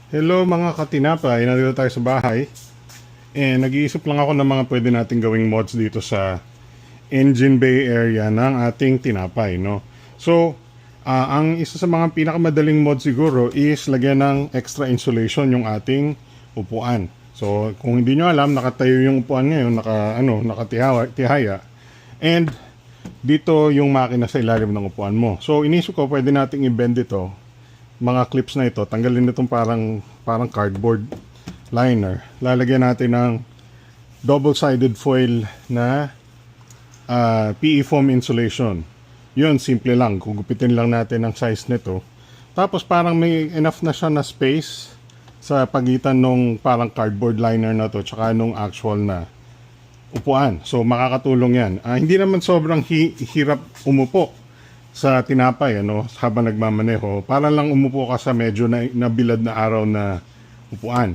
Hello mga katinapay, nandito tayo sa bahay. Nag-iisip lang ako ng mga pwede nating gawing mods dito sa engine bay area ng ating tinapay, no? So, ang isa sa mga pinakamadaling mod siguro is lagyan ng extra insulation yung ating upuan. So, kung hindi nyo alam, nakatayo yung upuan ngayon, nakatihaya. And dito yung makina sa ilalim ng upuan mo. So, inisip ko pwede nating i-bend ito, mga clips na ito, tanggalin itong parang cardboard liner. Lalagyan natin ng double-sided foil na PE foam insulation. Yun, simple lang. Gugupitin lang natin ang size nito. Tapos parang may enough na siya na space sa pagitan nung parang cardboard liner na to tsaka nung actual na upuan. So makakatulong yan. Hindi naman sobrang hirap umupo sa tinapay habang nagmamaneho, para lang umupo ka sa medyo nabilad na araw na upuan.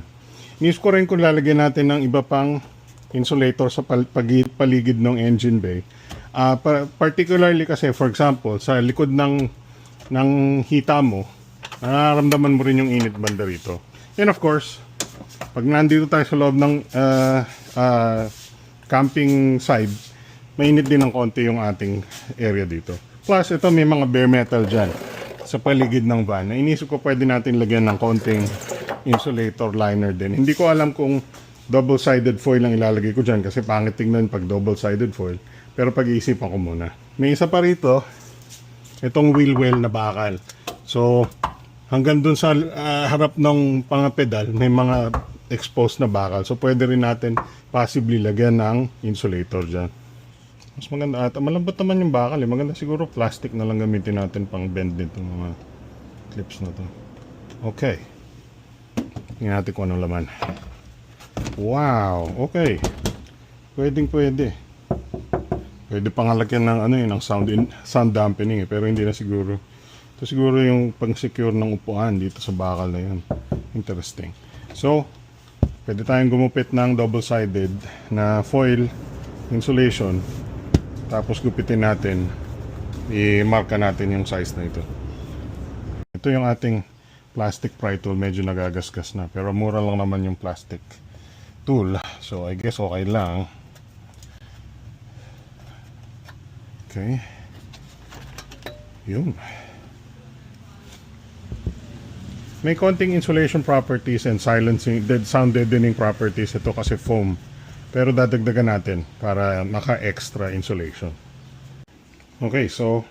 Inis ko rin kung lalagyan natin ng iba pang insulator sa paligid ng engine bay. Particularly kasi, for example, sa likod ng hita mo, nararamdaman mo rin yung init banda rito. And of course, pag nandito tayo sa loob ng camping side, mainit din ng konti yung ating area dito. Plus, ito may mga bare metal dyan sa paligid ng van. Inisip ko pwede natin lagyan ng konting insulator liner din. Hindi ko alam kung double-sided foil lang ilalagay ko dyan kasi pangit tingnan pag double-sided foil. Pero pag-iisipan ko muna. May isa pa rito, itong wheel well na bakal. So, hanggang dun sa harap ng pedal, may mga exposed na bakal. So, pwede rin natin possibly lagyan ng insulator dyan. Mas maganda ata. Malambot naman yung bakal eh. Maganda siguro plastic na lang gamitin natin pang bend nito mga clips na to. Okay. Tingnan natin kung anong laman. Wow! Okay. Pwede. Pwede pang lagyan ng ng sound dampening eh. Pero hindi na siguro. Ito siguro yung pang-secure ng upuan dito sa bakal na yun. Interesting. So, pwede tayong gumupit ng double-sided na foil insulation. Tapos gupitin natin, i-marka natin yung size na ito. Ito yung ating plastic pry tool, medyo nagagasgas na. Pero mura lang naman yung plastic tool. So I guess okay lang. Okay. Yun. May konting insulation properties and silencing, sound deadening properties ito kasi foam. Pero dadagdagan natin para maka-extra insulation. Okay, so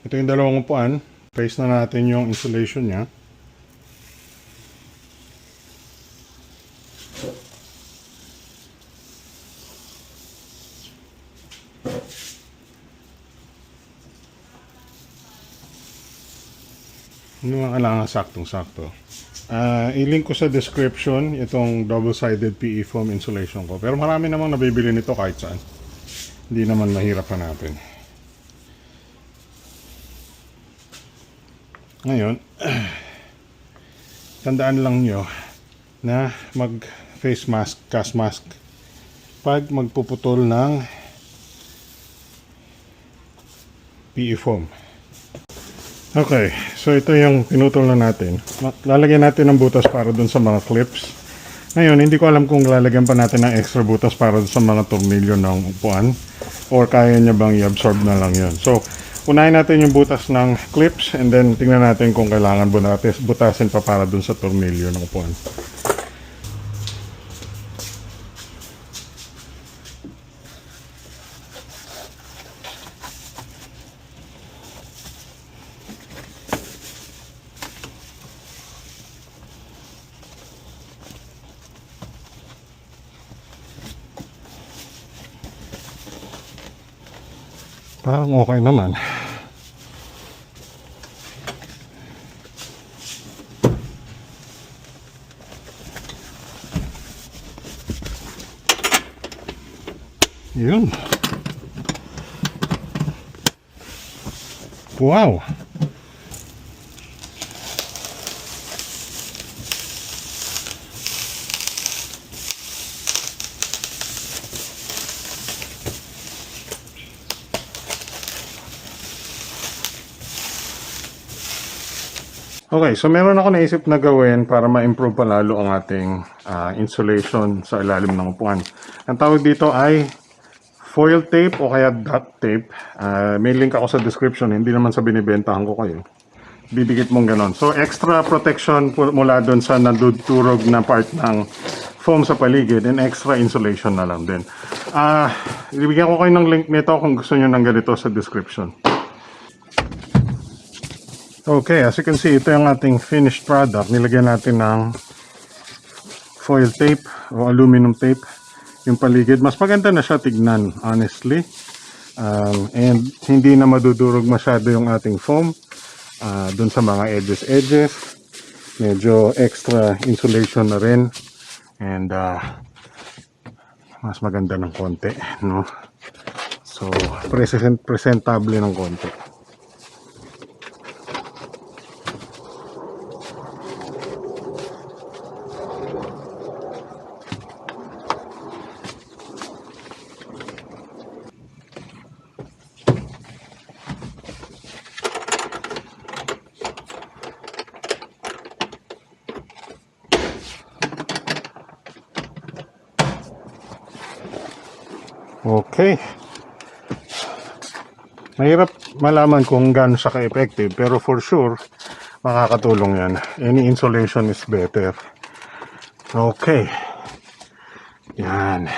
ito yung dalawang upuan. Place na natin yung insulation niya. Hindi mga kailangan saktong-sakto. I-link ko sa description itong double-sided PE foam insulation ko. Pero marami namang nabibili nito kahit saan. Hindi naman mahirap hanapin. Ngayon, tandaan lang nyo na mag-face mask, gas mask pag magpuputol ng PE foam. Okay, so ito yung pinutol na natin. Lalagyan natin ng butas para dun sa mga clips. Ngayon, hindi ko alam kung lalagyan pa natin ng extra butas para dun sa mga tornilyo ng upuan or kaya niya bang i-absorb na lang yun. So, unahin natin yung butas ng clips and then tingnan natin kung kailangan butasin pa para dun sa tornilyo ng upuan. Parang okay naman. Yun. Wow. Okay, so meron ako naisip na gawin para ma-improve pa lalo ang ating insulation sa ilalim ng upuan. Ang tawag dito ay foil tape o kaya dot tape. May link ako sa description, hindi naman sa binibentahan ko kayo. Bibigit mong ganon. So extra protection mula doon sa nadudurog na part ng foam sa paligid and extra insulation na lang din. Ibigyan ko kayo ng link nito kung gusto nyo ng ganito sa description. Okay, as you can see, ito yung ating finished product. Nilagyan natin ng foil tape o aluminum tape yung paligid. Mas maganda na siya tignan, honestly. And hindi na madudurog masyado yung ating foam. Dun sa mga edges. Medyo extra insulation na rin. And mas maganda ng konti, no? So, presentable ng konti. Okay. Mahirap malaman kung gaano siya ka-effective, pero for sure, makakatulong yan. Any insulation is better. Okay. Yan.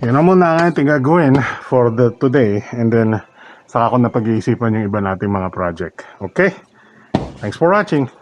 Yan ang muna ang ating gagawin for today, and then saka ko na pag-iisipan yung iba nating mga project. Okay? Thanks for watching.